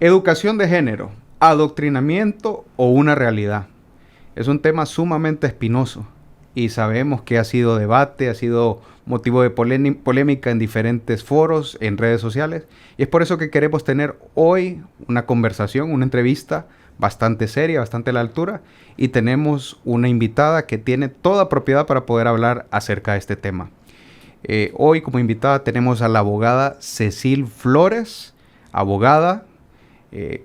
Educación de género, adoctrinamiento o una realidad. Es un tema sumamente espinoso y sabemos que ha sido debate, ha sido motivo de polémica en diferentes foros, en redes sociales. Y es por eso que queremos tener hoy una conversación, una entrevista bastante seria, bastante a la altura. Y tenemos una invitada que tiene toda propiedad para poder hablar acerca de este tema. Hoy como invitada tenemos a la abogada Cecil Flores, abogada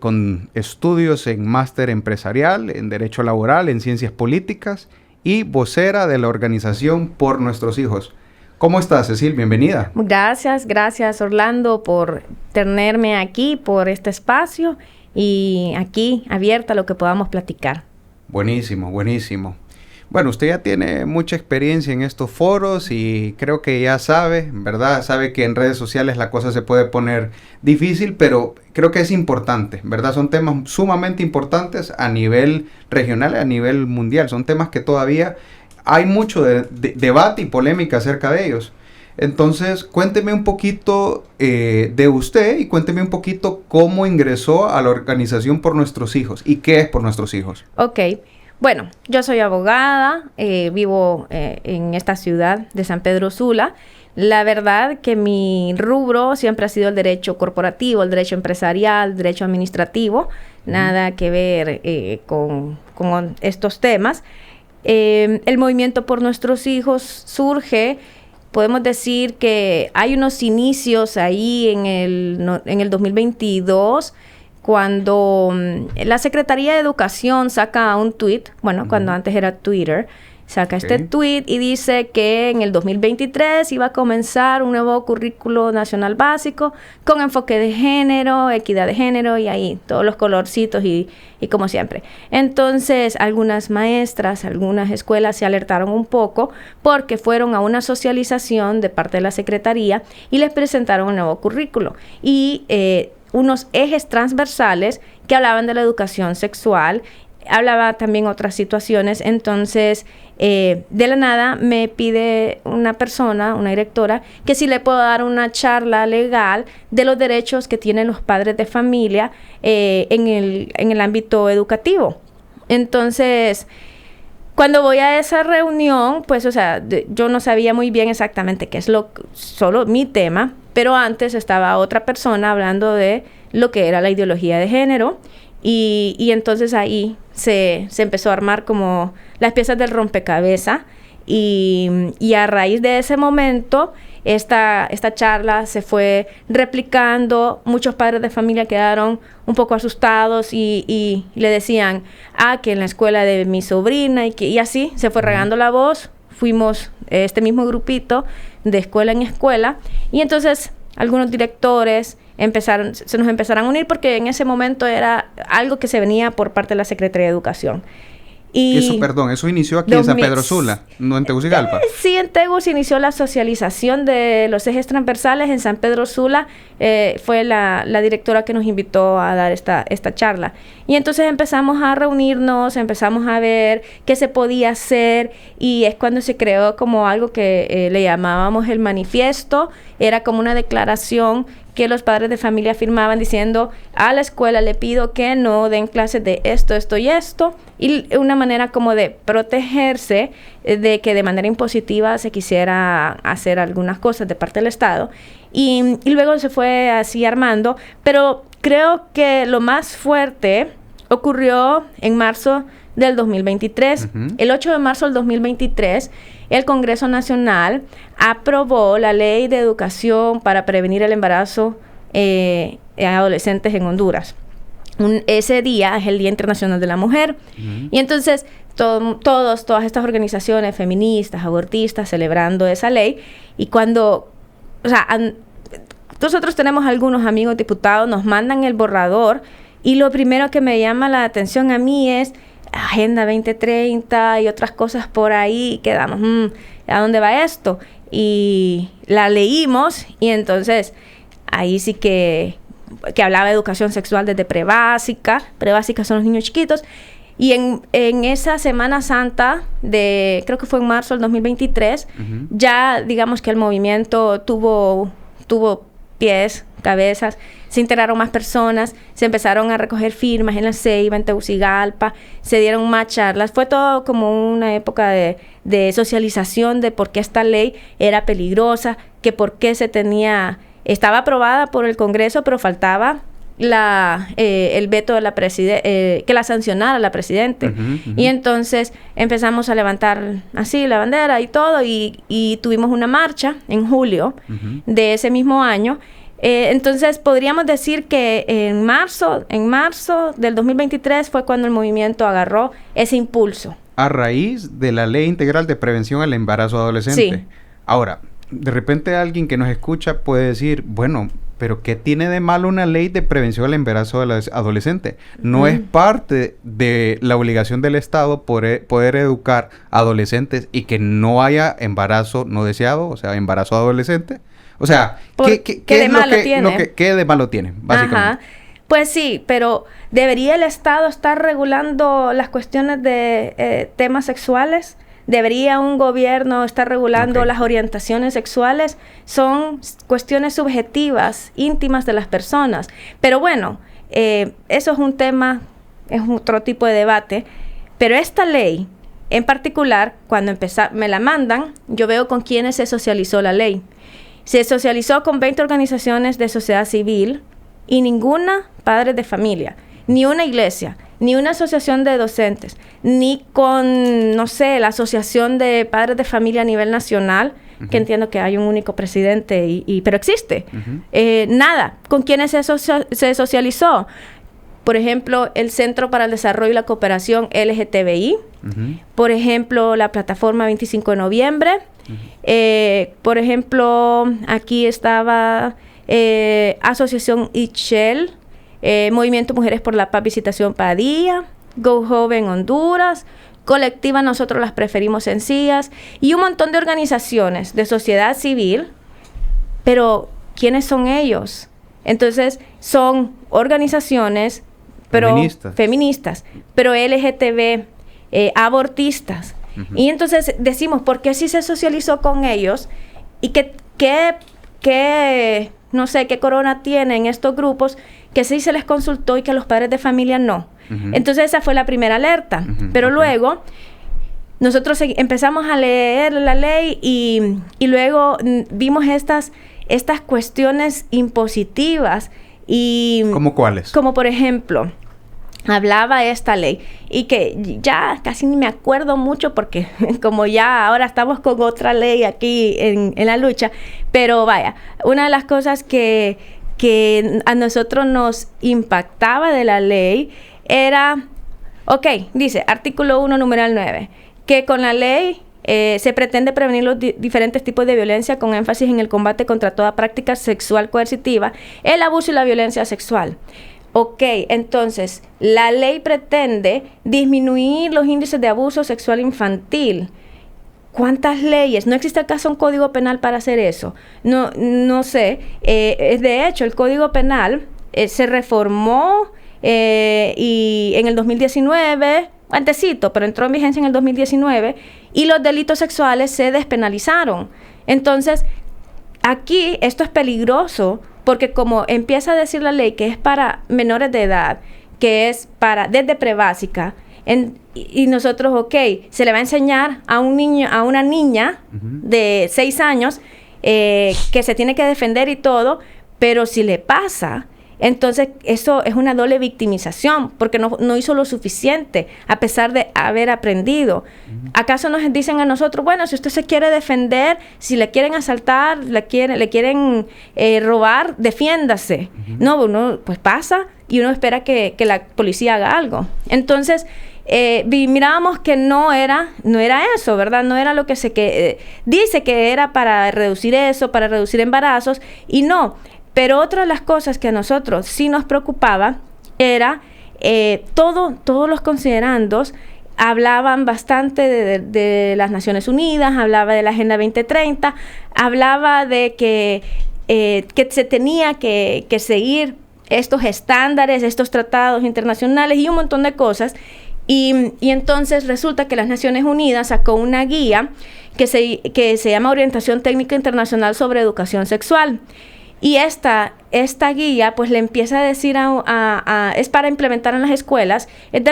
con estudios en máster empresarial, en derecho laboral, en ciencias políticas y vocera de la organización Por Nuestros Hijos. ¿Cómo estás, Cecil? Bienvenida. Gracias Orlando por tenerme aquí, por este espacio y aquí abierta a lo que podamos platicar. Buenísimo. Bueno, usted ya tiene mucha experiencia en estos foros y creo que ya sabe, ¿verdad? Sabe que en redes sociales la cosa se puede poner difícil, pero creo que es importante, ¿verdad? Son temas sumamente importantes a nivel regional y a nivel mundial. Son temas que todavía hay mucho debate y polémica acerca de ellos. Entonces, cuénteme un poquito de usted y cuénteme un poquito cómo ingresó a la organización Por Nuestros Hijos y qué es Por Nuestros Hijos. Ok. Bueno, yo soy abogada, vivo en esta ciudad de San Pedro Sula. La verdad que mi rubro siempre ha sido el derecho corporativo, el derecho empresarial, el derecho administrativo, nada que ver con estos temas. El movimiento Por Nuestros Hijos surge, podemos decir que hay unos inicios ahí en el 2022, cuando la Secretaría de Educación saca un tweet, cuando antes era Twitter, saca este tweet y dice que en el 2023 iba a comenzar un nuevo currículo nacional básico con enfoque de género, equidad de género y ahí todos los colorcitos y como siempre. Entonces, algunas maestras, algunas escuelas se alertaron un poco porque fueron a una socialización de parte de la Secretaría y les presentaron un nuevo currículo. Y unos ejes transversales que hablaban de la educación sexual, hablaba también otras situaciones. Entonces, de la nada me pide una persona, una directora, que si le puedo dar una charla legal de los derechos que tienen los padres de familia en el ámbito educativo. Entonces, cuando voy a esa reunión, pues, yo no sabía muy bien exactamente qué es solo mi tema, pero antes estaba otra persona hablando de lo que era la ideología de género y entonces ahí se empezó a armar como las piezas del rompecabezas y a raíz de ese momento esta charla se fue replicando. Muchos padres de familia quedaron un poco asustados y le decían, que en la escuela de mi sobrina y así se fue regando la voz. Fuimos este mismo grupito de escuela en escuela y entonces algunos directores se nos empezaron a unir porque en ese momento era algo que se venía por parte de la Secretaría de Educación. Eso inició aquí en San Pedro Sula, no en Tegucigalpa. Sí, en Tegu se inició la socialización de los ejes transversales. En San Pedro Sula fue la directora que nos invitó a dar esta charla. Y entonces empezamos a reunirnos, empezamos a ver qué se podía hacer y es cuando se creó como algo que le llamábamos el manifiesto. Era como una declaración que los padres de familia firmaban diciendo a la escuela le pido que no den clases de esto y esto, y una manera como de protegerse de que de manera impositiva se quisiera hacer algunas cosas de parte del Estado y luego se fue así armando, pero creo que lo más fuerte ocurrió en marzo del 2023. El 8 de marzo del 2023, el Congreso Nacional aprobó la Ley de Educación para prevenir el embarazo a adolescentes en Honduras. Ese día es el Día Internacional de la Mujer. Y entonces todas estas organizaciones feministas, abortistas, celebrando esa ley. Y cuando, nosotros tenemos algunos amigos diputados, nos mandan el borrador y lo primero que me llama la atención a mí es Agenda 2030 y otras cosas por ahí. Y quedamos, ¿a dónde va esto? Y la leímos y entonces ahí sí que hablaba de educación sexual desde prebásica. Prebásica son los niños chiquitos. Y en esa Semana Santa creo que fue en marzo del 2023, ya digamos que el movimiento tuvo pies, cabezas, se integraron más personas, se empezaron a recoger firmas en La Ceiba, en Tegucigalpa, se dieron más charlas. Fue todo como una época de socialización de por qué esta ley era peligrosa, que por qué estaba aprobada por el Congreso, pero faltaba el veto de la que la sancionara la Presidente. Y entonces empezamos a levantar así la bandera y todo, y tuvimos una marcha en julio de ese mismo año. Entonces podríamos decir que en marzo del 2023 fue cuando el movimiento agarró ese impulso. A raíz de la Ley Integral de Prevención al Embarazo Adolescente. Sí. Ahora, de repente alguien que nos escucha puede decir, bueno, pero ¿qué tiene de malo una ley de prevención al embarazo adolescente? No es parte de la obligación del Estado poder educar a adolescentes y que no haya embarazo no deseado, o sea, embarazo adolescente. O sea, ¿qué de malo tiene? ¿Qué de malo tiene, básicamente? Ajá. Pues sí, pero ¿debería el Estado estar regulando las cuestiones de temas sexuales? ¿Debería un gobierno estar regulando las orientaciones sexuales? Son cuestiones subjetivas, íntimas de las personas. Pero bueno, eso es un tema, es otro tipo de debate. Pero esta ley, en particular, cuando me la mandan, yo veo con quiénes se socializó la ley. Se socializó con 20 organizaciones de sociedad civil y ninguna padres de familia, ni una iglesia, ni una asociación de docentes, ni con, no sé, la asociación de padres de familia a nivel nacional, que entiendo que hay un único presidente, pero existe. Nada. ¿Con quiénes se socializó? Por ejemplo, el Centro para el Desarrollo y la Cooperación LGTBI. Por ejemplo, la plataforma 25 de noviembre. Por ejemplo, aquí estaba Asociación Ichel, Movimiento Mujeres por la Paz, Visitación Padilla, Go Joven Honduras, Colectiva Nosotros las Preferimos Sencillas, y un montón de organizaciones de sociedad civil. Pero, ¿quiénes son ellos? Entonces, son organizaciones feministas, pero LGTB, abortistas. Y entonces decimos, ¿por qué sí se socializó con ellos? Y no sé, qué corona tienen estos grupos que sí se les consultó y que a los padres de familia no. Entonces esa fue la primera alerta. Pero luego nosotros empezamos a leer la ley y luego vimos estas cuestiones impositivas. ¿Cómo cuáles? Como por ejemplo, hablaba esta ley, y que ya casi ni me acuerdo mucho porque como ya ahora estamos con otra ley aquí en la lucha, pero vaya, una de las cosas que a nosotros nos impactaba de la ley era, dice, artículo 1, numeral 9, que con la ley se pretende prevenir los diferentes tipos de violencia con énfasis en el combate contra toda práctica sexual coercitiva, el abuso y la violencia sexual. Entonces, la ley pretende disminuir los índices de abuso sexual infantil. ¿Cuántas leyes? ¿No existe acaso un código penal para hacer eso? No sé. De hecho, el código penal se reformó y en el 2019, antesito, pero entró en vigencia en el 2019, y los delitos sexuales se despenalizaron. Entonces, aquí esto es peligroso, porque como empieza a decir la ley que es para menores de edad, que es para desde prebásica, y nosotros, se le va a enseñar a un niño, a una niña de 6 años que se tiene que defender y todo, pero si le pasa, entonces eso es una doble victimización, porque no hizo lo suficiente a pesar de haber aprendido. ¿Acaso nos dicen a nosotros, bueno, si usted se quiere defender, si le quieren asaltar, le quieren robar, defiéndase? No, uno pues pasa y uno espera que la policía haga algo. Entonces, mirábamos que no era eso, ¿verdad? No era lo que dice que era para reducir eso, para reducir embarazos, y no. Pero otra de las cosas que a nosotros sí nos preocupaba era todos los considerandos hablaban bastante de las Naciones Unidas, hablaba de la Agenda 2030, hablaba de que se tenía que seguir estos estándares, estos tratados internacionales y un montón de cosas. Y entonces resulta que las Naciones Unidas sacó una guía que se llama Orientación Técnica Internacional sobre Educación Sexual. Y esta guía, pues le empieza a decir es para implementar en las escuelas,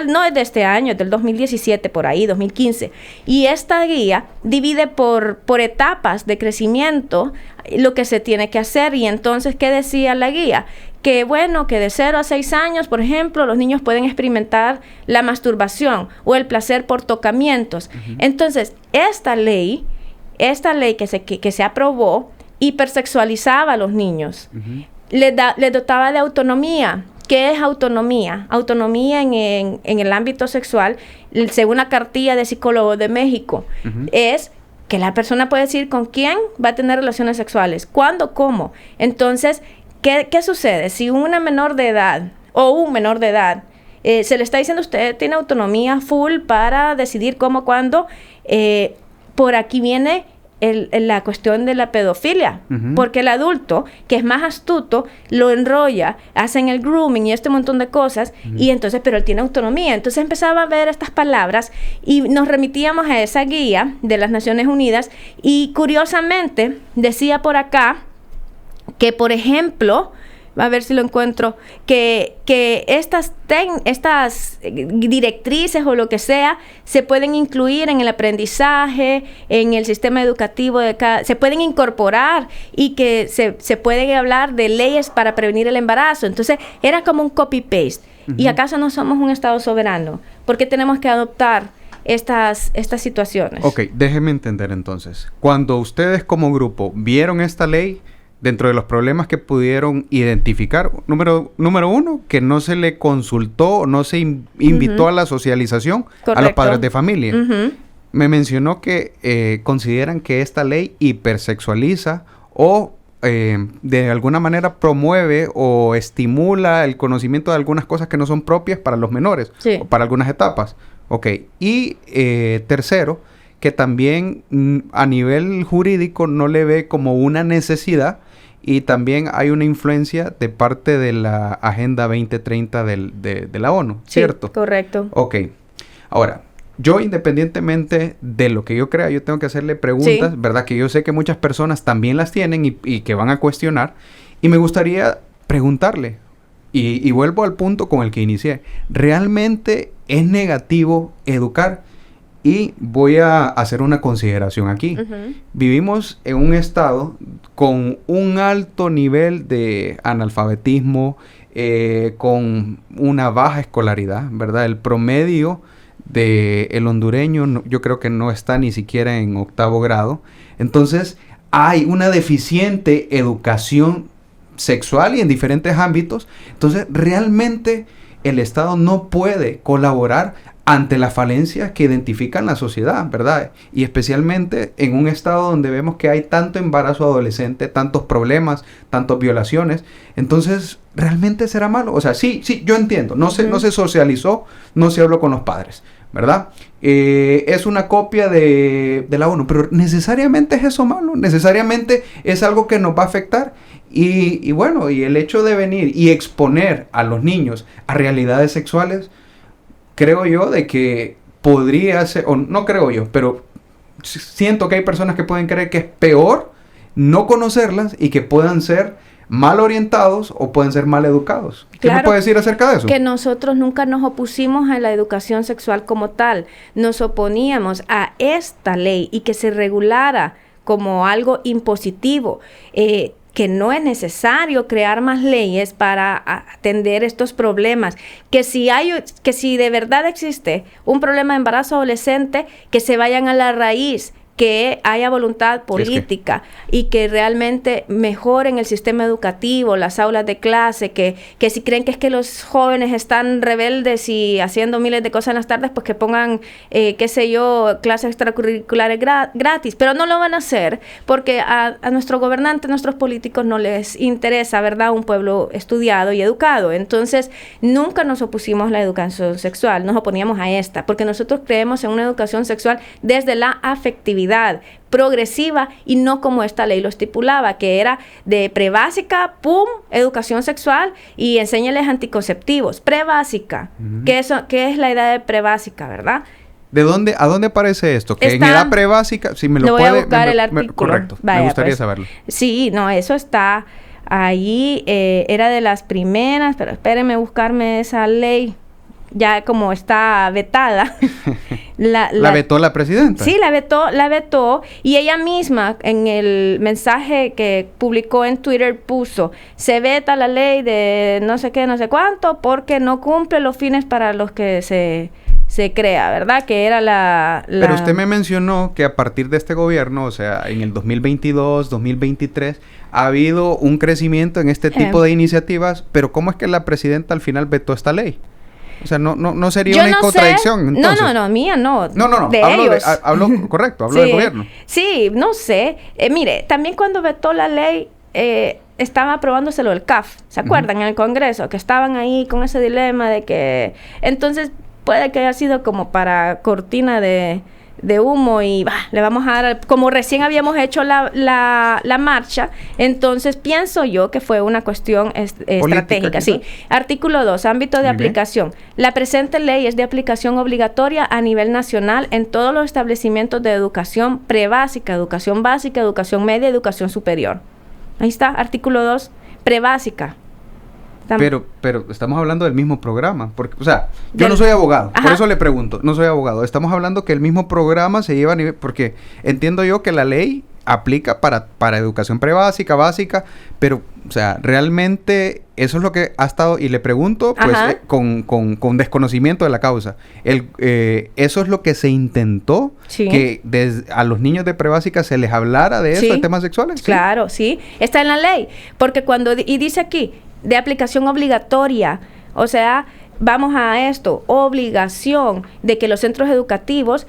no es de este año, es del 2017, por ahí, 2015. Y esta guía divide por etapas de crecimiento lo que se tiene que hacer. Y entonces, ¿qué decía la guía? Que bueno, que de 0 a 6 años, por ejemplo, los niños pueden experimentar la masturbación o el placer por tocamientos. Entonces, esta ley que se aprobó, hipersexualizaba a los niños. Le dotaba de autonomía. ¿Qué es autonomía? Autonomía en el ámbito sexual, según la cartilla de psicólogos de México, es que la persona puede decir con quién va a tener relaciones sexuales, cuándo, cómo. Entonces, ¿qué sucede? Si una menor de edad o un menor de edad se le está diciendo usted tiene autonomía full para decidir cómo, cuándo, por aquí viene la cuestión de la pedofilia, porque el adulto, que es más astuto, lo enrolla, hacen el grooming y este montón de cosas, y entonces, pero él tiene autonomía. Entonces empezaba a ver estas palabras y nos remitíamos a esa guía de las Naciones Unidas, y curiosamente decía por acá que, por ejemplo, a ver si lo encuentro, que estas directrices o lo que sea se pueden incluir en el aprendizaje, en el sistema educativo se pueden incorporar, y que se pueden hablar de leyes para prevenir el embarazo. Entonces era como un copy-paste. ¿Y acaso no somos un Estado soberano? ¿Por qué tenemos que adoptar estas situaciones? Ok, déjeme entender entonces. Cuando ustedes como grupo vieron esta ley, dentro de los problemas que pudieron identificar, número uno, que no se le consultó, no se invitó a la socialización a los padres de familia. Me mencionó que consideran que esta ley hipersexualiza o de alguna manera promueve o estimula el conocimiento de algunas cosas que no son propias para los menores, o para algunas etapas. Ok. Y tercero, que también a nivel jurídico no le ve como una necesidad, y también hay una influencia de parte de la Agenda 2030 de la ONU, ¿cierto? Sí, correcto. Ok. Ahora, yo independientemente de lo que yo crea, yo tengo que hacerle preguntas, ¿verdad? Que yo sé que muchas personas también las tienen y que van a cuestionar. Y me gustaría preguntarle, y vuelvo al punto con el que inicié, ¿realmente es negativo educar? Y voy a hacer una consideración aquí. Vivimos en un estado con un alto nivel de analfabetismo, con una baja escolaridad, ¿verdad? El promedio del hondureño yo creo que no está ni siquiera en 8º grado. Entonces, hay una deficiente educación sexual y en diferentes ámbitos. Entonces, realmente el Estado no puede colaborar ante las falencias que identifican la sociedad, ¿verdad? Y especialmente en un estado donde vemos que hay tanto embarazo adolescente, tantos problemas, tantas violaciones. Entonces, ¿realmente será malo? O sea, sí, yo entiendo. No se socializó, no se habló con los padres, ¿verdad? Es una copia de la ONU, pero ¿necesariamente es eso malo? ¿Necesariamente es algo que nos va a afectar? Y bueno, y el hecho de venir y exponer a los niños a realidades sexuales, creo yo de que podría ser, o no creo yo, pero siento que hay personas que pueden creer que es peor no conocerlas y que puedan ser mal orientados o pueden ser mal educados. ¿Qué me puede decir acerca de eso? Que nosotros nunca nos opusimos a la educación sexual como tal. Nos oponíamos a esta ley y que se regulara como algo impositivo. Que no es necesario crear más leyes para atender estos problemas, que si de verdad existe un problema de embarazo adolescente, que se vayan a la raíz, que haya voluntad política y que realmente mejoren el sistema educativo, las aulas de clase, que si creen que es que los jóvenes están rebeldes y haciendo miles de cosas en las tardes, pues que pongan, clases extracurriculares gratis, pero no lo van a hacer porque a nuestros gobernantes, nuestros políticos no les interesa, ¿verdad? Un pueblo estudiado y educado. Entonces, nunca nos opusimos a la educación sexual, nos oponíamos a esta, porque nosotros creemos en una educación sexual desde la afectividad progresiva y no como esta ley lo estipulaba, que era de prebásica, ¡pum!, educación sexual y enséñales anticonceptivos. Prebásica. ¿Qué es la edad de prebásica, verdad? ¿A dónde aparece esto? Que en edad prebásica, si me lo voy puede... a buscar el artículo. Correcto, Vaya, me gustaría pues saberlo. Sí, no, eso está... ahí era de las primeras, pero espérenme buscarme esa ley, ya como está vetada. ¿La vetó la presidenta? Sí, la vetó, y ella misma en el mensaje que publicó en Twitter puso: se veta la ley de no sé qué, no sé cuánto, porque no cumple los fines para los que se crea, ¿verdad? Que era la... Pero usted me mencionó que a partir de este gobierno, o sea, en el 2022, 2023, ha habido un crecimiento en este tipo de iniciativas, pero ¿cómo es que la presidenta al final vetó esta ley? O sea, no sería una contradicción, entonces. No, mía no. No. De hablo ellos. Correcto, hablo Sí, del gobierno. Sí, no sé. Mire, también cuando vetó la ley, estaba aprobándoselo el CAF, ¿se acuerdan? En el Congreso, que estaban ahí con ese dilema de que... Entonces, puede que haya sido como para cortina de humo y le vamos a dar, como recién habíamos hecho la marcha, entonces pienso yo que fue una cuestión estratégica. Sí. Artículo 2, ámbito de aplicación. La presente ley es de aplicación obligatoria a nivel nacional en todos los establecimientos de educación prebásica, educación básica, educación media, educación superior. Ahí está, artículo 2, prebásica. Pero estamos hablando del mismo programa, porque, o sea, yo no soy abogado, por eso le pregunto, no soy abogado. Estamos hablando que el mismo programa se lleva a nivel, porque entiendo yo que la ley aplica para educación prebásica, básica, pero, o sea, realmente eso es lo que ha estado, y le pregunto, pues, con desconocimiento de la causa. Eso es lo que se intentó, que a los niños de prebásica se les hablara de eso, de temas sexuales. Claro, sí, está en la ley, porque y dice aquí, de aplicación obligatoria, o sea, vamos a esto, obligación de que los centros educativos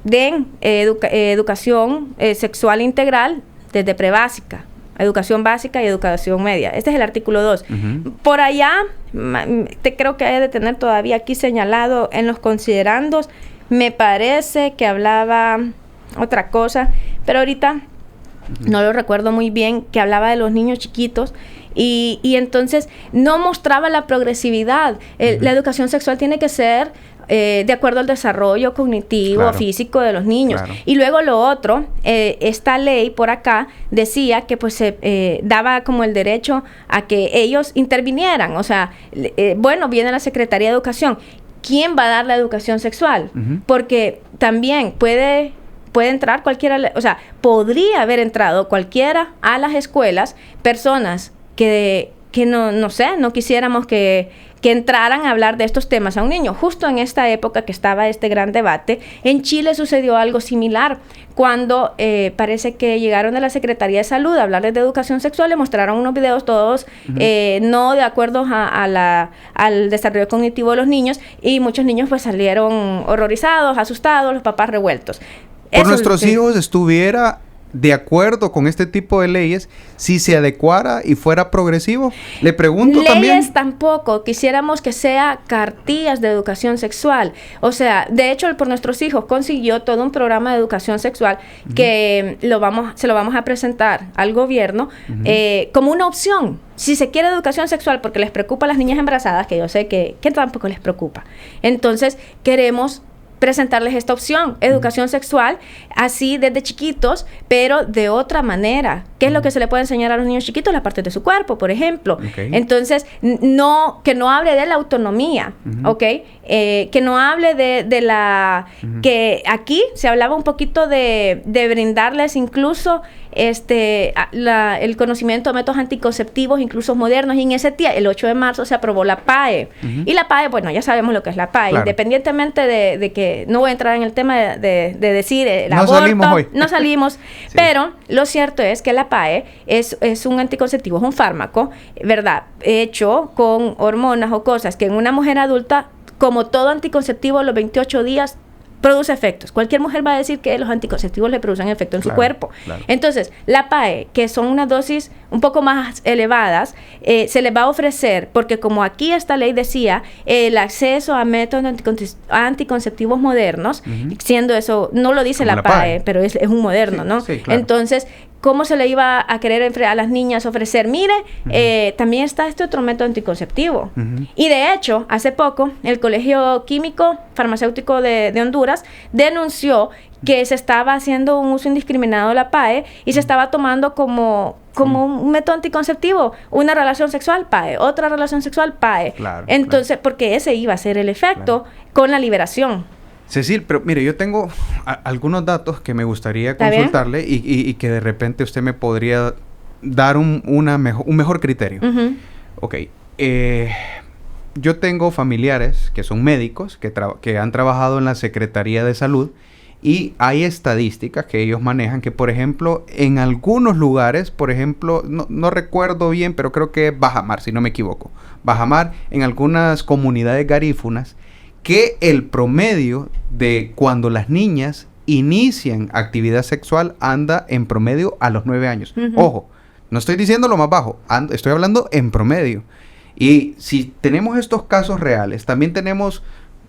den educación sexual integral desde prebásica, educación básica y educación media. Este es el artículo 2. Por allá, creo que hay de tener todavía aquí señalado en los considerandos, me parece que hablaba otra cosa, pero ahorita no lo recuerdo muy bien, que hablaba de los niños chiquitos. Y entonces no mostraba la progresividad. La educación sexual tiene que ser de acuerdo al desarrollo cognitivo, físico de los niños. Y luego lo otro, esta ley por acá decía que pues se daba como el derecho a que ellos intervinieran. O sea, bueno, viene la Secretaría de Educación. ¿Quién va a dar la educación sexual? Porque también puede entrar cualquiera, o sea, podría haber entrado cualquiera a las escuelas, personas que no sé, no quisiéramos que entraran a hablar de estos temas a un niño. Justo en esta época que estaba este gran debate, en Chile sucedió algo similar, cuando parece que llegaron de la Secretaría de Salud a hablarles de educación sexual, le mostraron unos videos todos no de acuerdo al desarrollo cognitivo de los niños, y muchos niños pues salieron horrorizados, asustados, los papás revueltos. Por nuestros hijos estuviera de acuerdo con este tipo de leyes si se adecuara y fuera progresivo. Le pregunto también. Leyes tampoco. Quisiéramos que sea cartillas de educación sexual. O sea, de hecho, por nuestros hijos consiguió todo un programa de educación sexual que se lo vamos a presentar al gobierno como una opción. Si se quiere educación sexual porque les preocupa a las niñas embarazadas, que yo sé que tampoco les preocupa. Entonces, queremos presentarles esta opción, educación sexual, así desde chiquitos, pero de otra manera. ¿Qué es lo que se le puede enseñar a los niños chiquitos? Las partes de su cuerpo, por ejemplo. Entonces, que no hable de la autonomía, que no hable de la... Que aquí se hablaba un poquito de brindarles incluso el conocimiento de métodos anticonceptivos, incluso modernos, y en ese día, el 8 de marzo, se aprobó la PAE. Y la PAE, bueno, ya sabemos lo que es la PAE, independientemente de que no voy a entrar en el tema de decir el aborto. Salimos hoy. No salimos, pero lo cierto es que la PAE es un anticonceptivo, es un fármaco, ¿verdad? Hecho con hormonas o cosas que en una mujer adulta, como todo anticonceptivo, a los 28 días produce efectos. Cualquier mujer va a decir que los anticonceptivos le producen efecto en su cuerpo. Entonces, la PAE, que son unas dosis un poco más elevadas, se les va a ofrecer, porque como aquí esta ley decía, el acceso a métodos anticonceptivos modernos, siendo eso, no lo dice la PAE, pero es un moderno, ¿no? Sí, claro. Entonces, ¿cómo se le iba a querer a las niñas ofrecer? Mire, también está este otro método anticonceptivo. Y de hecho, hace poco, el Colegio Químico Farmacéutico de Honduras denunció que se estaba haciendo un uso indiscriminado de la PAE y se estaba tomando como un método anticonceptivo, una relación sexual PAE, otra relación sexual PAE. Claro, entonces, porque ese iba a ser el efecto con la liberación. Cecil, pero mire, yo tengo algunos datos que me gustaría consultarle y que de repente usted me podría dar un mejor criterio. Ok. Yo tengo familiares que son médicos, que han trabajado en la Secretaría de Salud, y hay estadísticas que ellos manejan que, por ejemplo, en algunos lugares, por ejemplo, no recuerdo bien, pero creo que es Bajamar, si no me equivoco. Bajamar, en algunas comunidades garífunas, que el promedio de cuando las niñas inician actividad sexual anda en promedio a los 9 años. Ojo, no estoy diciendo lo más bajo, estoy hablando en promedio. Y si tenemos estos casos reales, también tenemos,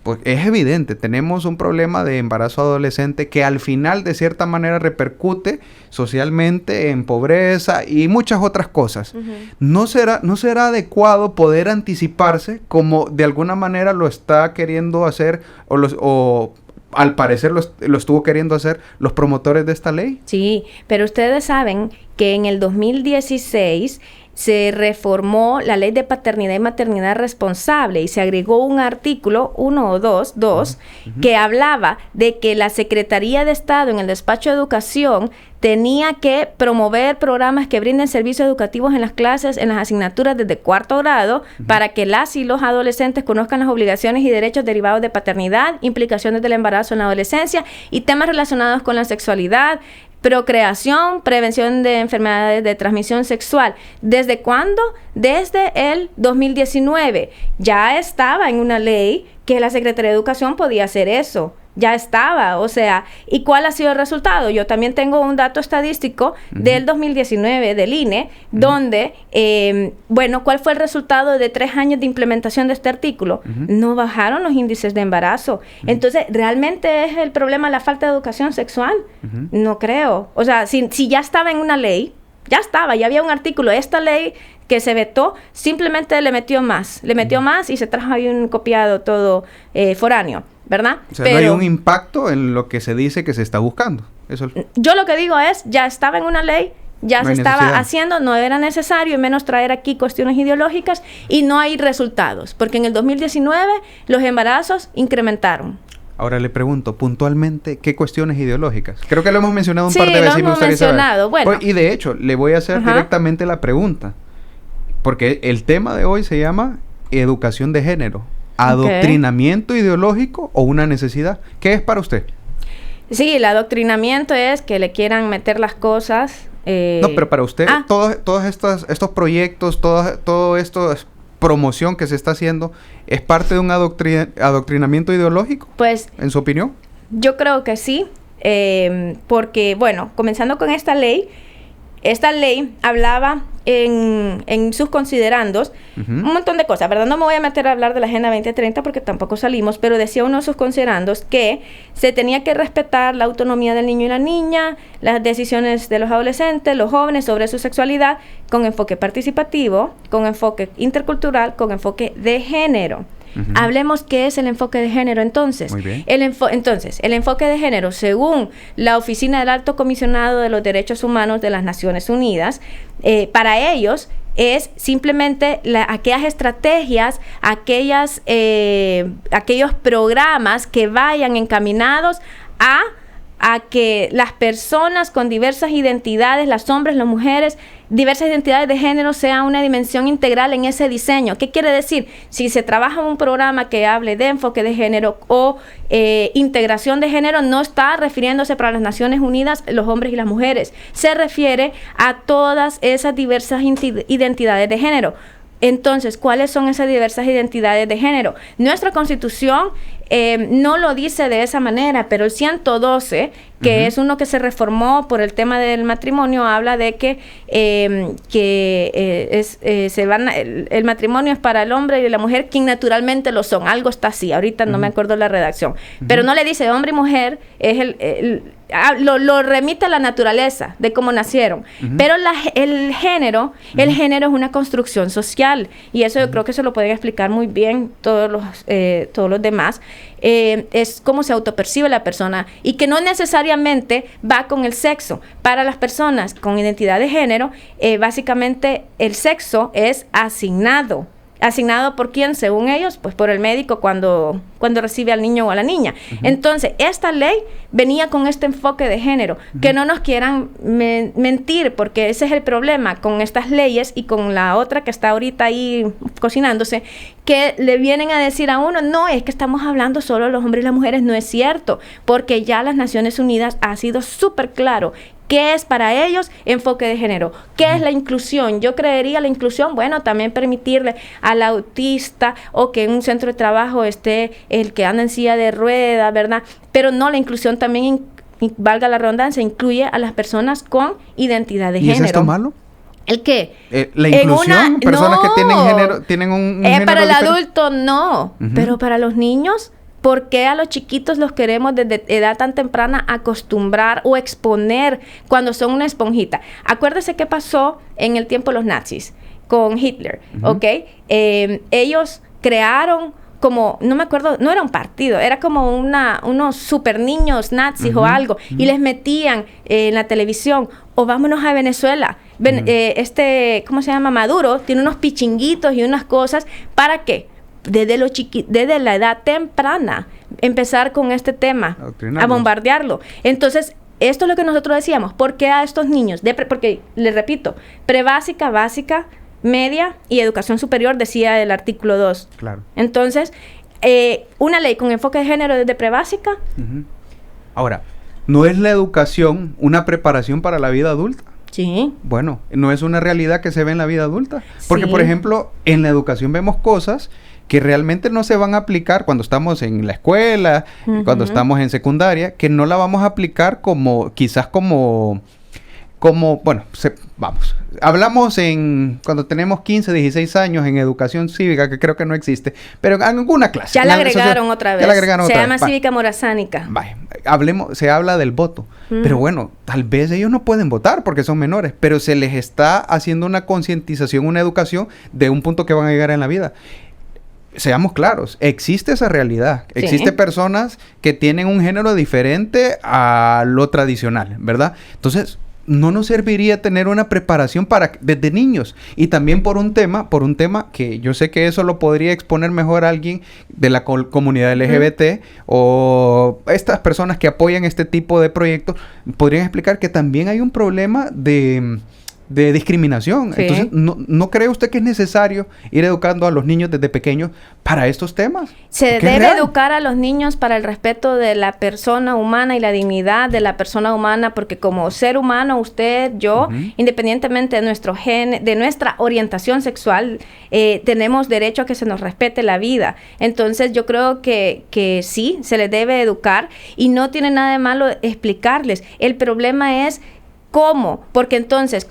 pues es evidente, tenemos un problema de embarazo adolescente que al final de cierta manera repercute socialmente en pobreza y muchas otras cosas. ¿No será adecuado poder anticiparse como de alguna manera lo está queriendo hacer o al parecer lo estuvo queriendo hacer los promotores de esta ley? Sí, pero ustedes saben que en el 2016 se reformó la ley de paternidad y maternidad responsable y se agregó un artículo, 1 o 2, que hablaba de que la Secretaría de Estado en el despacho de educación tenía que promover programas que brinden servicios educativos en las clases, en las asignaturas desde 4º grado, para que las y los adolescentes conozcan las obligaciones y derechos derivados de paternidad, implicaciones del embarazo en la adolescencia y temas relacionados con la sexualidad, procreación, prevención de enfermedades de transmisión sexual. ¿Desde cuándo? Desde el 2019. Ya estaba en una ley que la Secretaría de Educación podía hacer eso. Ya estaba, o sea, ¿y cuál ha sido el resultado? Yo también tengo un dato estadístico del 2019 del INE, donde, ¿cuál fue el resultado de 3 años de implementación de este artículo? No bajaron los índices de embarazo. Entonces, ¿realmente es el problema la falta de educación sexual? No creo. O sea, si ya estaba en una ley, ya había un artículo. Esta ley que se vetó, simplemente le metió más y se trajo ahí un copiado todo foráneo, ¿verdad? O sea, pero no hay un impacto en lo que se dice que se está buscando. Eso. Yo lo que digo es, ya estaba en una ley, ya no se estaba haciendo, no era necesario, y menos traer aquí cuestiones ideológicas, y no hay resultados, porque en el 2019 los embarazos incrementaron. Ahora le pregunto puntualmente, ¿qué cuestiones ideológicas? Creo que lo hemos mencionado un par de veces y me gustaría saber. Bueno. Y de hecho, le voy a hacer directamente la pregunta, porque el tema de hoy se llama educación de género. ¿Adoctrinamiento ideológico o una necesidad? ¿Qué es para usted? Sí, el adoctrinamiento es que le quieran meter las cosas. No, pero para usted, todos estos proyectos, todo esto promoción que se está haciendo, ¿es parte de un adoctrinamiento ideológico? Pues, ¿en su opinión? Yo creo que sí, porque, bueno, comenzando con esta ley hablaba en sus considerandos un montón de cosas, ¿verdad? No me voy a meter a hablar de la Agenda 2030 porque tampoco salimos, pero decía uno de sus considerandos que se tenía que respetar la autonomía del niño y la niña, las decisiones de los adolescentes, los jóvenes sobre su sexualidad, con enfoque participativo, con enfoque intercultural, con enfoque de género. Hablemos qué es el enfoque de género entonces. Muy bien. El enfoque de género, según la Oficina del Alto Comisionado de los Derechos Humanos de las Naciones Unidas, para ellos es simplemente aquellas estrategias, aquellos programas que vayan encaminados a que las personas con diversas identidades, los hombres, las mujeres, diversas identidades de género, sea una dimensión integral en ese diseño. ¿Qué quiere decir? Si se trabaja en un programa que hable de enfoque de género o integración de género, no está refiriéndose para las Naciones Unidas los hombres y las mujeres. Se refiere a todas esas diversas identidades de género. Entonces, ¿cuáles son esas diversas identidades de género? Nuestra Constitución no lo dice de esa manera, pero el 112, que es uno que se reformó por el tema del matrimonio, habla de que el matrimonio es para el hombre y la mujer, quien naturalmente lo son. Algo está así, ahorita no me acuerdo la redacción. Pero no le dice hombre y mujer, es lo remite a la naturaleza de cómo nacieron. Pero el género es una construcción social, y eso yo creo que se lo pueden explicar muy bien todos los demás. es cómo se autopercibe la persona y que no necesariamente va con el sexo. Para las personas con identidad de género, básicamente el sexo es asignado. ¿Asignado por quién? Según ellos, pues por el médico cuando recibe al niño o a la niña. Entonces, esta ley venía con este enfoque de género. Que no nos quieran mentir, porque ese es el problema con estas leyes y con la otra que está ahorita ahí cocinándose, que le vienen a decir a uno, no, es que estamos hablando solo de los hombres y las mujeres. No es cierto, porque ya las Naciones Unidas ha sido súper claro. ¿Qué es para ellos enfoque de género? ¿Qué es la inclusión? Yo creería la inclusión, bueno, también permitirle al autista o que en un centro de trabajo esté el que anda en silla de ruedas, ¿verdad? Pero no, la inclusión también, valga la redundancia, incluye a las personas con identidad de género. ¿Y es esto malo? ¿El qué? La inclusión, personas que tienen un género para el diferente. adulto no, pero para los niños... ¿Por qué a los chiquitos los queremos desde edad tan temprana acostumbrar o exponer cuando son una esponjita? Acuérdese qué pasó en el tiempo de los nazis con Hitler, ¿ok? Ellos crearon como, no me acuerdo, no era un partido, era como unos super niños nazis o algo, y les metían en la televisión, o vámonos a Venezuela. ¿Cómo se llama? Maduro tiene unos pichinguitos y unas cosas, ¿para qué? Desde la edad temprana, empezar con este tema, a bombardearlo. Entonces, esto es lo que nosotros decíamos. ¿Por qué a estos niños? Porque, les repito, prebásica, básica, media y educación superior, decía el artículo 2. Claro. Entonces, una ley con enfoque de género desde prebásica. Ahora, ¿no es la educación una preparación para la vida adulta? Sí. Bueno, no es una realidad que se ve en la vida adulta. Porque, Sí. por ejemplo, en la educación vemos cosas que realmente no se van a aplicar cuando estamos en la escuela, cuando estamos en secundaria, que no la vamos a aplicar vamos, hablamos cuando tenemos 15, 16 años en educación cívica, que creo que no existe, pero en alguna clase. Ya la agregaron otra vez. Se llama cívica morazánica. Se habla del voto, pero bueno, tal vez ellos no pueden votar porque son menores, pero se les está haciendo una concientización, una educación de un punto que van a llegar en la vida. Seamos claros, existe esa realidad. Sí. Existe personas que tienen un género diferente a lo tradicional, ¿verdad? Entonces, no nos serviría tener una preparación desde niños. Y también por un tema que yo sé que eso lo podría exponer mejor a alguien de la comunidad LGBT o estas personas que apoyan este tipo de proyectos, podrían explicar que también hay un problema de discriminación. Sí. Entonces, ¿no cree usted que es necesario ir educando a los niños desde pequeños para estos temas? Se debe educar a los niños para el respeto de la persona humana y la dignidad de la persona humana, porque como ser humano, usted, yo, independientemente de nuestro de nuestra orientación sexual, tenemos derecho a que se nos respete la vida. Entonces, yo creo que sí, se les debe educar y no tiene nada de malo explicarles. El problema es ¿cómo? Porque entonces,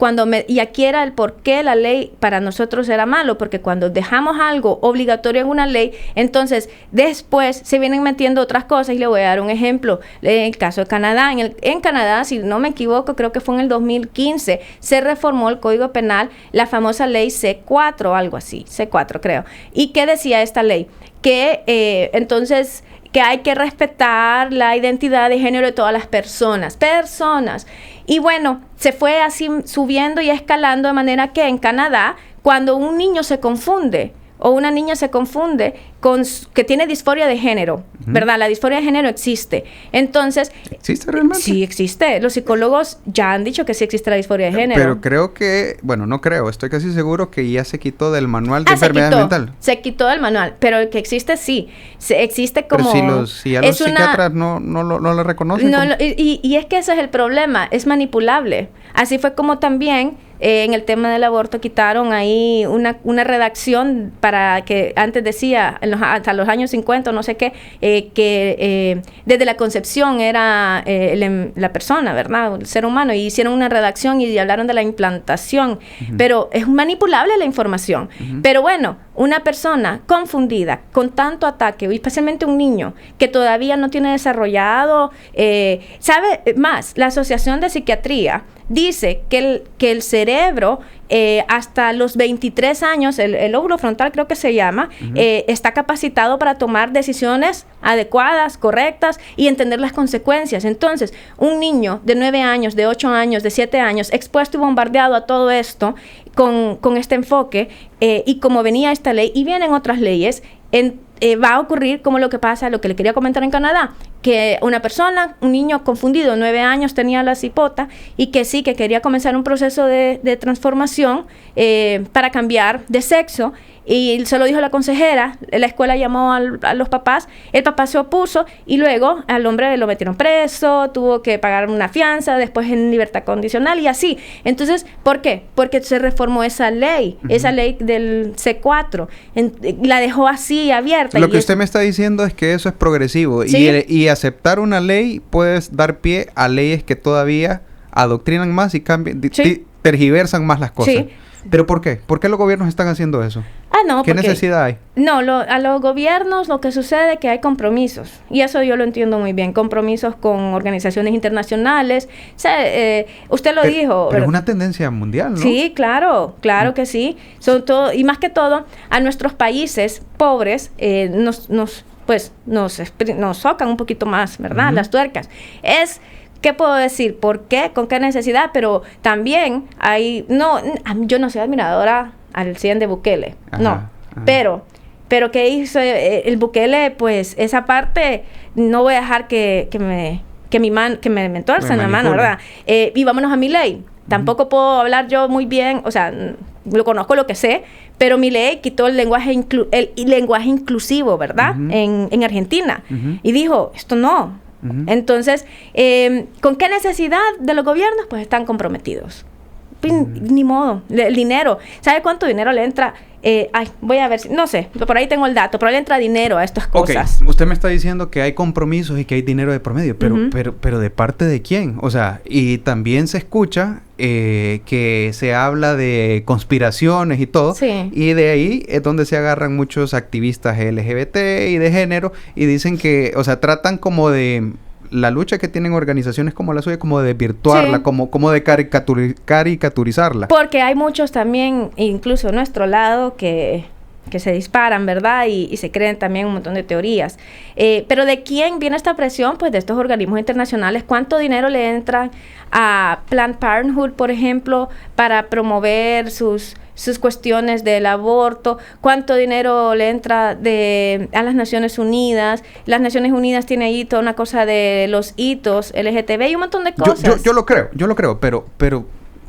y aquí era el por qué la ley para nosotros era malo, porque cuando dejamos algo obligatorio en una ley, entonces después se vienen metiendo otras cosas, y le voy a dar un ejemplo. En el caso de Canadá, en Canadá, si no me equivoco, creo que fue en el 2015, se reformó el Código Penal, la famosa ley C4 o algo así, C4 creo. ¿Y qué decía esta ley? Que entonces que hay que respetar la identidad de género de todas las personas. Y bueno, se fue así subiendo y escalando de manera que en Canadá, cuando un niño se confunde o una niña se confunde con que tiene disforia de género, ¿verdad? La disforia de género existe. Entonces... ¿Existe realmente? Sí existe. Los psicólogos ya han dicho que sí existe la disforia de género. Pero creo que... Bueno, no creo. Estoy casi seguro que ya se quitó del manual de enfermedad mental. Se quitó del manual. Pero el que existe, sí. Existe como... Pero si ya los psiquiatras no lo reconocen. Y es que ese es el problema. Es manipulable. Así fue como también... en el tema del aborto quitaron ahí una redacción para que antes decía hasta los años 50 no sé qué, que desde la concepción era la persona, ¿verdad? El ser humano, y hicieron una redacción y hablaron de la implantación, pero es manipulable la información. Pero bueno, una persona confundida con tanto ataque, especialmente un niño que todavía no tiene desarrollado, ¿sabe más? La Asociación de Psiquiatría dice que el cerebro hasta los 23 años, el lóbulo frontal creo que se llama, está capacitado para tomar decisiones adecuadas, correctas y entender las consecuencias. Entonces, un niño de 9 años, de 8 años, de 7 años, expuesto y bombardeado a todo esto con este enfoque, y como venía esta ley, y vienen otras leyes, va a ocurrir como lo que pasa, lo que le quería comentar en Canadá, que una persona, un niño confundido, 9 años, tenía la cipota y que sí, que quería comenzar un proceso de transformación para cambiar de sexo, y se lo dijo la consejera, la escuela llamó a los papás, el papá se opuso y luego al hombre lo metieron preso, tuvo que pagar una fianza, después en libertad condicional y así. Entonces, ¿por qué? Porque se reformó esa ley del C4, la dejó así abierta. Lo que usted me está diciendo es que eso es progresivo, ¿sí? y aceptar una ley puede dar pie a leyes que todavía adoctrinan más y cambian, ¿sí? Tergiversan más las cosas. Sí. ¿Pero por qué? ¿Por qué los gobiernos están haciendo eso? ¿Qué necesidad hay? No, a los gobiernos lo que sucede es que hay compromisos. Y eso yo lo entiendo muy bien. Compromisos con organizaciones internacionales. O sea, usted lo dijo. Pero es una tendencia mundial, ¿no? Sí, claro que sí. Y más que todo, a nuestros países pobres nos tocan un poquito más, ¿verdad? Las tuercas. ¿Qué puedo decir? ¿Por qué? ¿Con qué necesidad? Pero también yo no soy admiradora al 100 de Bukele, pero ¿qué hizo el Bukele? Pues esa parte no voy a dejar que me entuerzan la mano, ¿verdad? Y vámonos a Milei. Tampoco puedo hablar yo muy bien, o sea, lo conozco lo que sé, pero Milei quitó el lenguaje inclusivo, ¿verdad? En Argentina. Y dijo, esto no. Entonces, ¿con qué necesidad de los gobiernos? Pues están comprometidos. Ni modo. El dinero. ¿Sabe cuánto dinero le entra? Voy a ver si... No sé, por ahí tengo el dato, pero le entra dinero a estas cosas. Okay. Usted me está diciendo que hay compromisos y que hay dinero de promedio, pero ¿de parte de quién? O sea, y también se escucha que se habla de conspiraciones y todo, sí. Y de ahí es donde se agarran muchos activistas LGBT y de género y dicen que, o sea, tratan como de... la lucha que tienen organizaciones como la suya, como de virtuarla, sí. como de caricaturizarla. Porque hay muchos también, incluso a nuestro lado, que se disparan, ¿verdad? Y se creen también un montón de teorías. Pero ¿de quién viene esta presión? Pues de estos organismos internacionales. ¿Cuánto dinero le entra a Planned Parenthood, por ejemplo, para promover sus cuestiones del aborto? ¿Cuánto dinero le entra a las Naciones Unidas? Las Naciones Unidas tiene ahí toda una cosa de los hitos LGTB y un montón de cosas. Yo lo creo, pero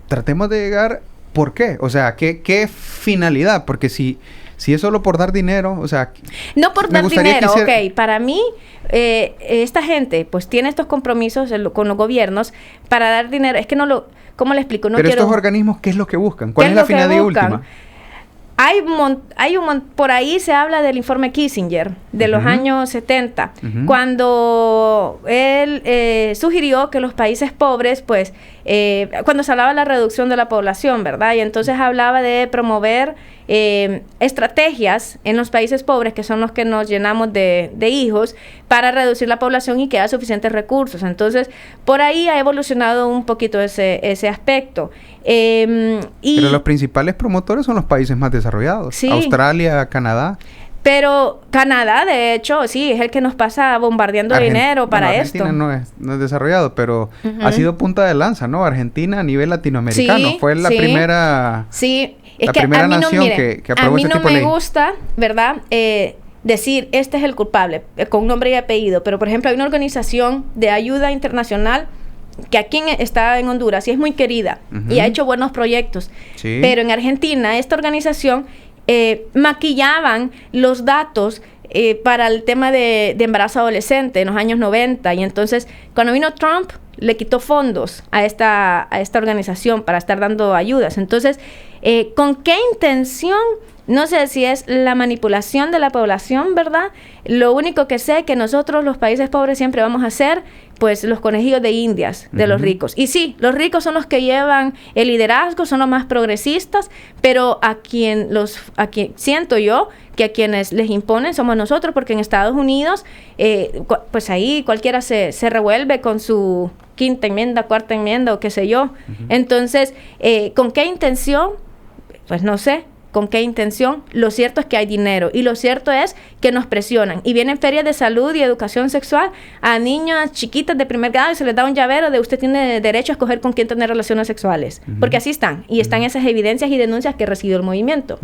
tratemos de llegar, ¿por qué? O sea, ¿qué finalidad? Porque si es solo por dar dinero, o sea... No por dar dinero, ok. Para mí, esta gente, pues, tiene estos compromisos con los gobiernos para dar dinero. Es que no lo... ¿Cómo le explico? Pero estos organismos, ¿qué es lo que buscan? ¿Cuál es la finalidad última? Por ahí se habla del informe Kissinger de los años 70, cuando él sugirió que los países pobres, pues, cuando se hablaba de la reducción de la población, ¿verdad? Y entonces hablaba de promover estrategias en los países pobres, que son los que nos llenamos de hijos, para reducir la población y que haya suficientes recursos. Entonces, por ahí ha evolucionado un poquito ese aspecto. Pero los principales promotores son los países más desarrollados. Sí. Australia, Canadá. Pero Canadá, de hecho, sí, es el que nos pasa bombardeando dinero para esto. Argentina no es desarrollado, pero ha sido punta de lanza, ¿no? Argentina a nivel latinoamericano. Sí, fue la primera... Sí, es que primera nación que aprobó ese tipo de ley. A mí no me gusta, ¿verdad? Decir, este es el culpable, con nombre y apellido. Pero, por ejemplo, hay una organización de ayuda internacional que aquí está en Honduras y es muy querida y ha hecho buenos proyectos. Sí. Pero en Argentina, esta organización maquillaban los datos para el tema de embarazo adolescente en los años 90. Y entonces, cuando vino Trump, le quitó fondos a esta organización para estar dando ayudas. Entonces, ¿con qué intención No sé si es la manipulación de la población, ¿verdad? Lo único que sé es que nosotros, los países pobres, siempre vamos a ser, pues, los conejillos de indias de los ricos. Y sí, los ricos son los que llevan el liderazgo, son los más progresistas, pero a quien siento yo que a quienes les imponen somos nosotros, porque en Estados Unidos, pues ahí cualquiera se revuelve con su quinta enmienda, cuarta enmienda o qué sé yo. Entonces, ¿con qué intención? Pues no sé. ¿Con qué intención? Lo cierto es que hay dinero y lo cierto es que nos presionan y vienen ferias de salud y educación sexual a niñas chiquitas de primer grado y se les da un llavero de usted tiene derecho a escoger con quién tener relaciones sexuales, porque así están y están esas evidencias y denuncias que recibió el movimiento.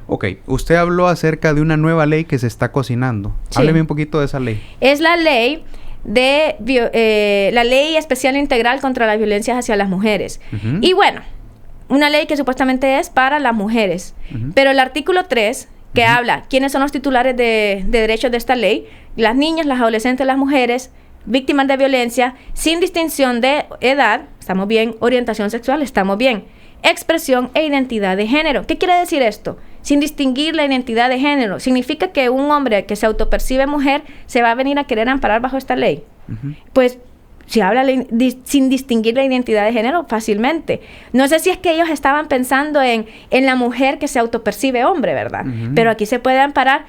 Ok, usted habló acerca de una nueva ley que se está cocinando. Sí. Hábleme un poquito de esa ley. Es la ley la Ley Especial Integral contra las Violencias hacia las Mujeres. Y bueno, una ley que supuestamente es para las mujeres. Pero el artículo 3, que habla quiénes son los titulares de derechos de esta ley, las niñas, las adolescentes, las mujeres, víctimas de violencia, sin distinción de edad, estamos bien, orientación sexual, estamos bien, expresión e identidad de género. ¿Qué quiere decir esto? Sin distinguir la identidad de género. Significa que un hombre que se autopercibe mujer se va a venir a querer amparar bajo esta ley. Pues si habla sin distinguir la identidad de género, fácilmente. No sé si es que ellos estaban pensando en la mujer que se autopercibe hombre, ¿verdad? Pero aquí se puede amparar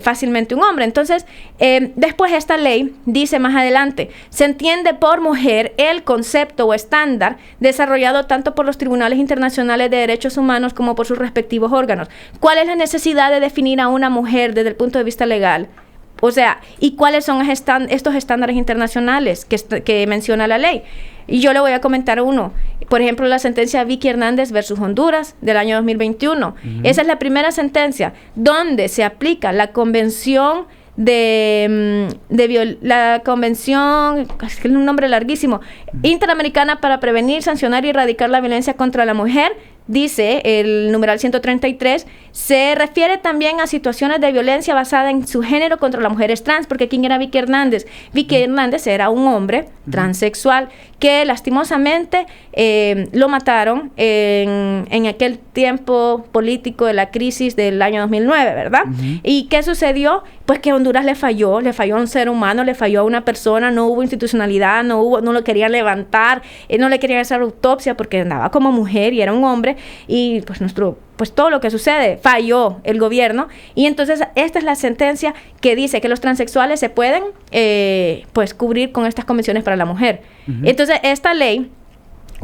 fácilmente un hombre. Entonces, después esta ley dice más adelante, se entiende por mujer el concepto o estándar desarrollado tanto por los tribunales internacionales de derechos humanos como por sus respectivos órganos. ¿Cuál es la necesidad de definir a una mujer desde el punto de vista legal? O sea, ¿y cuáles son estos estándares internacionales que menciona la ley? Y yo le voy a comentar uno. Por ejemplo, la sentencia Vicky Hernández versus Honduras del año 2021. Esa es la primera sentencia donde se aplica la convención la convención, es que es un nombre larguísimo, interamericana para prevenir, sancionar y erradicar la violencia contra la mujer. Dice el numeral 133, se refiere también a situaciones de violencia basada en su género contra las mujeres trans, porque ¿quién era Vicky Hernández? Vicky Hernández era un hombre transexual que lastimosamente lo mataron en aquel tiempo político de la crisis del año 2009, ¿verdad? ¿Y qué sucedió? Pues que Honduras le falló a un ser humano, le falló a una persona, no hubo institucionalidad, no lo querían levantar, no le querían hacer autopsia porque andaba como mujer y era un hombre. Y pues todo lo que sucede, falló el gobierno. Y entonces esta es la sentencia que dice que los transexuales se pueden pues cubrir con estas convenciones para la mujer. Entonces esta ley,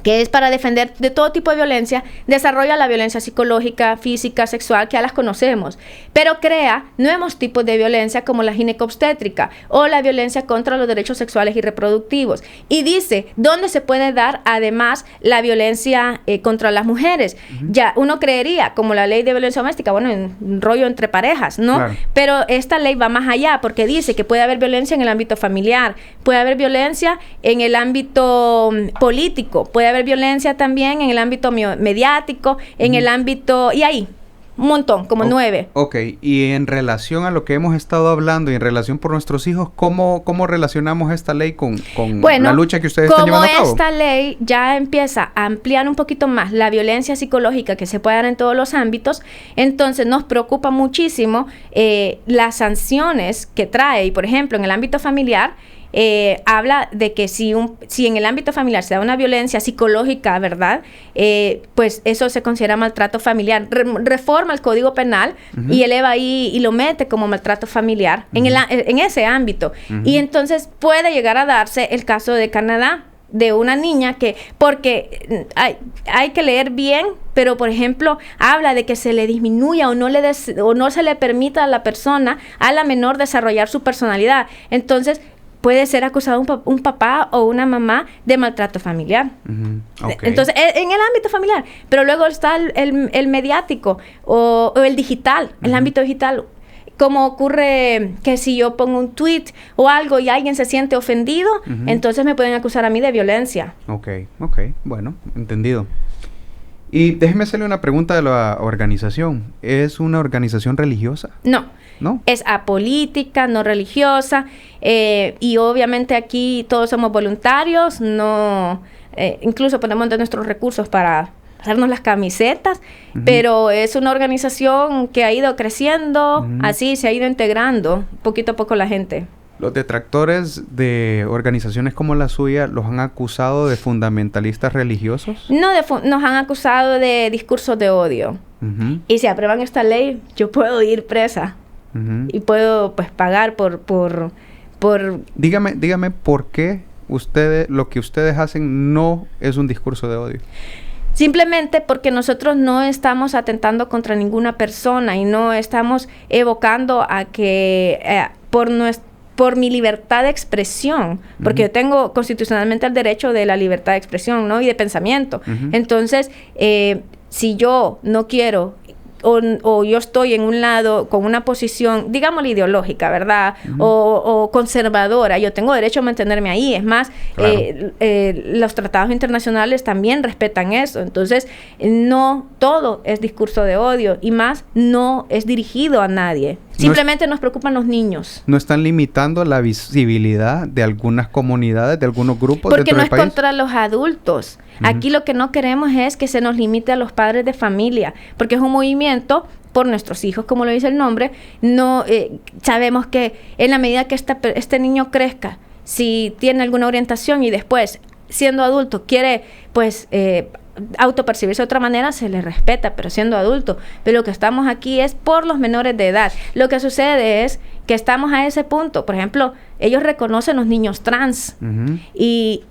que es para defender de todo tipo de violencia, desarrolla la violencia psicológica, física, sexual, que ya las conocemos, pero crea nuevos tipos de violencia como la ginecobstétrica o la violencia contra los derechos sexuales y reproductivos. Y dice dónde se puede dar además la violencia contra las mujeres. Ya uno creería, como la ley de violencia doméstica, bueno, un rollo entre parejas, ¿no? Claro. Pero esta ley va más allá porque dice que puede haber violencia en el ámbito familiar, puede haber violencia en el ámbito político, puede haber violencia también en el ámbito mediático, en el ámbito, y ahí, un montón, como 9. Ok, y en relación a lo que hemos estado hablando y en relación por nuestros hijos, ¿cómo relacionamos esta ley con la lucha que ustedes están llevando a cabo? Esta ley ya empieza a ampliar un poquito más la violencia psicológica que se puede dar en todos los ámbitos, entonces nos preocupa muchísimo las sanciones que trae, y por ejemplo, en el ámbito familiar, habla de que si en el ámbito familiar se da una violencia psicológica, ¿verdad? Pues eso se considera maltrato familiar. Reforma el Código Penal y eleva ahí y lo mete como maltrato familiar en ese ámbito. Y entonces puede llegar a darse el caso de Canadá, de una niña porque hay que leer bien, pero por ejemplo habla de que se le disminuya o no se le permita a la persona, a la menor, desarrollar su personalidad. Entonces puede ser acusado un papá o una mamá de maltrato familiar. Okay. Entonces, en el ámbito familiar. Pero luego está el mediático o el digital, el ámbito digital. Como ocurre que si yo pongo un tweet o algo y alguien se siente ofendido, entonces me pueden acusar a mí de violencia. Ok. Bueno, entendido. Y déjeme hacerle una pregunta de la organización. ¿Es una organización religiosa? No. Es apolítica, no religiosa, y obviamente aquí todos somos voluntarios, incluso ponemos de nuestros recursos para hacernos las camisetas, pero es una organización que ha ido creciendo, así se ha ido integrando poquito a poco la gente. Los detractores de organizaciones como la suya los han acusado de fundamentalistas religiosos. No, nos han acusado de discursos de odio. Y si aprueban esta ley, yo puedo ir presa y puedo pues pagar por... Dígame por qué lo que ustedes hacen no es un discurso de odio. Simplemente porque nosotros no estamos atentando contra ninguna persona y no estamos evocando a que por mi libertad de expresión, porque yo tengo constitucionalmente el derecho de la libertad de expresión, ¿no? Y de pensamiento. Entonces, si yo no quiero o yo estoy en un lado con una posición, digámosle ideológica, ¿verdad? O conservadora, yo tengo derecho a mantenerme ahí. Es más, claro, los tratados internacionales también respetan eso. Entonces, no todo es discurso de odio y más no es dirigido a nadie. Simplemente nos preocupan los niños. ¿No están limitando la visibilidad de algunas comunidades, de algunos grupos porque dentro del país? Porque no es contra los adultos. Aquí lo que no queremos es que se nos limite a los padres de familia, porque es un movimiento por nuestros hijos, como lo dice el nombre. No sabemos que en la medida que este niño crezca, si tiene alguna orientación y después, siendo adulto, quiere pues autopercibirse de otra manera, se le respeta, pero siendo adulto. Pero lo que estamos aquí es por los menores de edad. Lo que sucede es que estamos a ese punto. Por ejemplo, ellos reconocen los niños trans. Y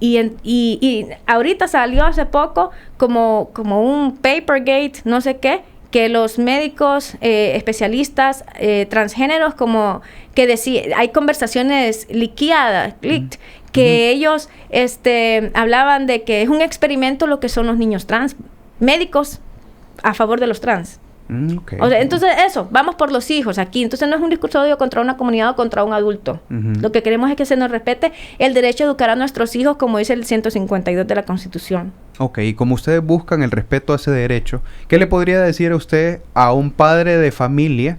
ahorita salió hace poco como un Papergate, no sé qué, que los médicos especialistas transgéneros como que hay conversaciones leaked, que ellos hablaban de que es un experimento lo que son los niños trans, médicos a favor de los trans. O sea, entonces eso, vamos por los hijos aquí. Entonces no es un discurso de odio contra una comunidad o contra un adulto. Lo que queremos es que se nos respete el derecho a educar a nuestros hijos, como dice el 152 de la Constitución. Ok, y como ustedes buscan el respeto a ese derecho, ¿qué le podría decir a usted a un padre de familia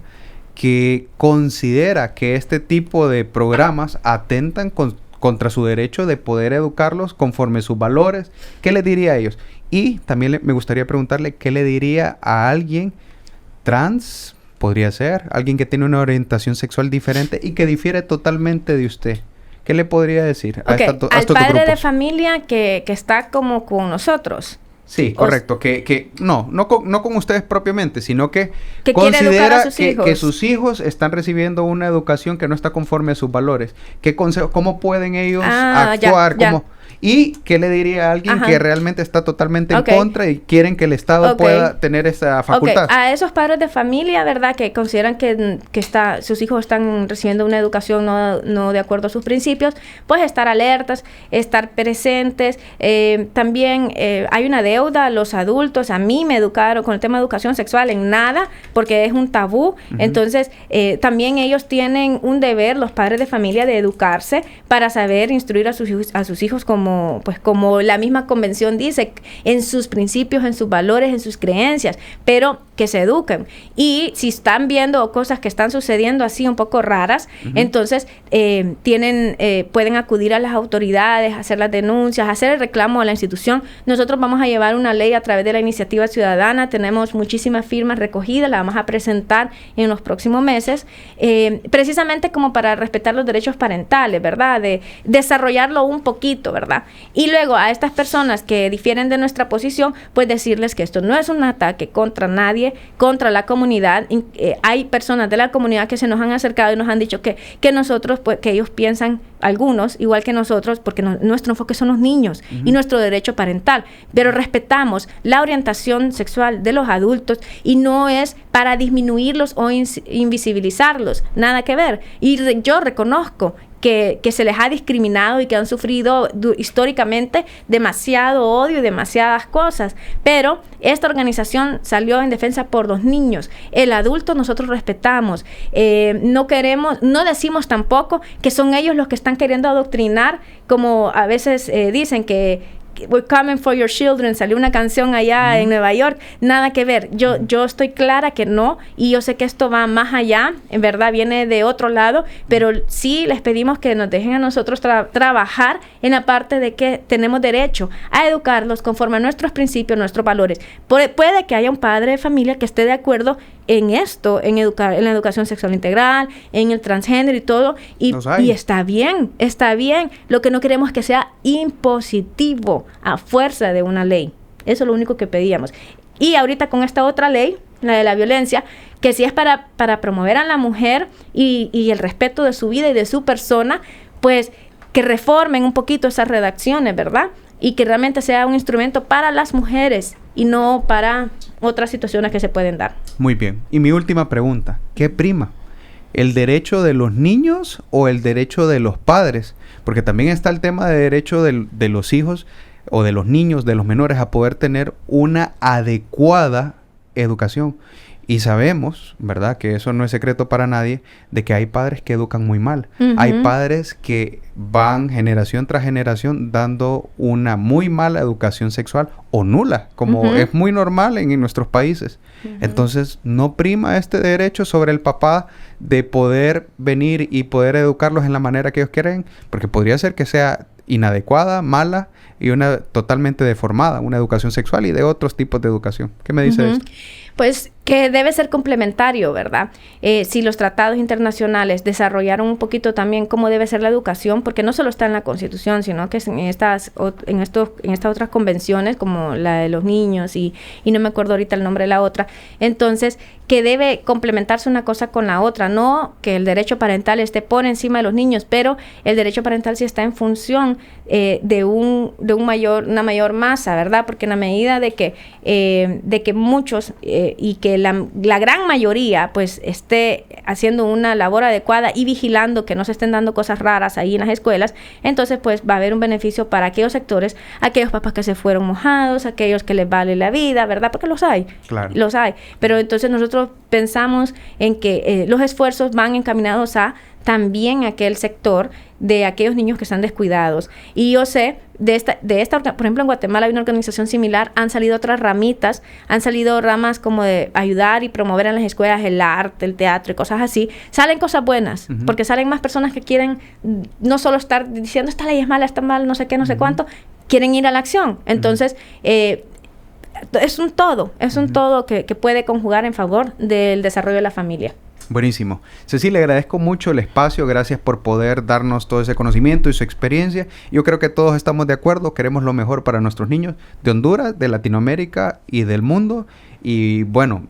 que considera que este tipo de programas atentan contra su derecho de poder educarlos conforme sus valores? ¿Qué le diría a ellos? Y también me gustaría preguntarle, ¿qué le diría a alguien trans, podría ser, alguien que tiene una orientación sexual diferente y que difiere totalmente de usted? ¿Qué le podría decir a al padre de familia que está como con nosotros? Sí, correcto. No con ustedes propiamente, sino que considera que sus hijos están recibiendo una educación que no está conforme a sus valores. ¿Cómo pueden ellos actuar? ¿Y qué le diría a alguien que realmente está totalmente en contra y quieren que el Estado pueda tener esa facultad? A esos padres de familia, ¿verdad?, que consideran que sus hijos están recibiendo una educación no de acuerdo a sus principios, pues estar alertas, estar presentes. También hay una deuda a los adultos. A mí me educaron con el tema de educación sexual en nada, porque es un tabú. Entonces, también ellos tienen un deber, los padres de familia, de educarse para saber instruir a sus hijos como la misma convención dice, en sus principios, en sus valores, en sus creencias, pero que se eduquen. Y si están viendo cosas que están sucediendo así un poco raras, entonces pueden acudir a las autoridades, hacer las denuncias, hacer el reclamo a la institución. Nosotros vamos a llevar una ley a través de la iniciativa ciudadana. Tenemos muchísimas firmas recogidas, la vamos a presentar en los próximos meses, precisamente como para respetar los derechos parentales, ¿verdad? De desarrollarlo un poquito, ¿verdad? Y luego a estas personas que difieren de nuestra posición, pues decirles que esto no es un ataque contra nadie, contra la comunidad. Hay personas de la comunidad que se nos han acercado y nos han dicho que nosotros, pues, que ellos piensan, algunos, igual que nosotros, porque nuestro enfoque son los niños y nuestro derecho parental, pero respetamos la orientación sexual de los adultos y no es para disminuirlos o invisibilizarlos, nada que ver. Y yo reconozco que se les ha discriminado y que han sufrido históricamente demasiado odio y demasiadas cosas, pero esta organización salió en defensa por los niños. El adulto nosotros respetamos, no decimos tampoco que son ellos los que están queriendo adoctrinar, como a veces dicen que We're coming for your children, salió una canción allá en Nueva York, nada que ver. Yo estoy clara que no, y yo sé que esto va más allá, en verdad viene de otro lado, pero sí les pedimos que nos dejen a nosotros trabajar en la parte de que tenemos derecho a educarlos conforme a nuestros principios, nuestros valores. Puede que haya un padre de familia que esté de acuerdo en esto, en la educación sexual integral, en el transgénero y todo, y está bien. Lo que no queremos es que sea impositivo a fuerza de una ley. Eso es lo único que pedíamos. Y ahorita con esta otra ley, la de la violencia, que sí es para promover a la mujer y el respeto de su vida y de su persona, pues que reformen un poquito esas redacciones, ¿verdad? Y que realmente sea un instrumento para las mujeres y no para otras situaciones que se pueden dar. Muy bien. Y mi última pregunta, ¿qué prima? ¿El derecho de los niños o el derecho de los padres? Porque también está el tema de derecho de los hijos o de los niños, de los menores, a poder tener una adecuada educación. Y sabemos, ¿verdad?, que eso no es secreto para nadie, de que hay padres que educan muy mal. Uh-huh. Hay padres que van generación tras generación dando una muy mala educación sexual o nula, como es muy normal en nuestros países. Entonces, no prima este derecho sobre el papá de poder venir y poder educarlos en la manera que ellos quieren, porque podría ser que sea inadecuada, mala y una totalmente deformada, una educación sexual y de otros tipos de educación. ¿Qué me dice de esto? Pues que debe ser complementario, ¿verdad? Si los tratados internacionales desarrollaron un poquito también cómo debe ser la educación, porque no solo está en la Constitución, sino que es en estas otras convenciones, como la de los niños y no me acuerdo ahorita el nombre de la otra. Entonces, que debe complementarse una cosa con la otra, no que el derecho parental esté por encima de los niños, pero el derecho parental sí está en función de una mayor masa, ¿verdad? Porque en la medida de que muchos y que la gran mayoría pues esté haciendo una labor adecuada y vigilando que no se estén dando cosas raras ahí en las escuelas, entonces pues va a haber un beneficio para aquellos sectores, aquellos papás que se fueron mojados, aquellos que les vale la vida, ¿verdad? Porque los hay, claro. Los hay, pero entonces nosotros pensamos en que los esfuerzos van encaminados a también aquel sector de aquellos niños que están descuidados. Y yo sé, por ejemplo, en Guatemala hay una organización similar, han salido otras ramitas, han salido ramas como de ayudar y promover en las escuelas el arte, el teatro y cosas así. Salen cosas buenas, porque salen más personas que quieren no solo estar diciendo esta ley es mala, está mal, no sé qué, no sé cuánto, quieren ir a la acción. Entonces, es un todo que puede conjugar en favor del desarrollo de la familia. Buenísimo. Ceci, le agradezco mucho el espacio, gracias por poder darnos todo ese conocimiento y su experiencia. Yo creo que todos estamos de acuerdo, queremos lo mejor para nuestros niños de Honduras, de Latinoamérica y del mundo. Y bueno,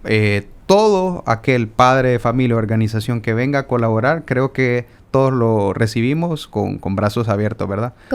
todo aquel padre de familia o organización que venga a colaborar, creo que todos lo recibimos con brazos abiertos, ¿verdad? Correcto.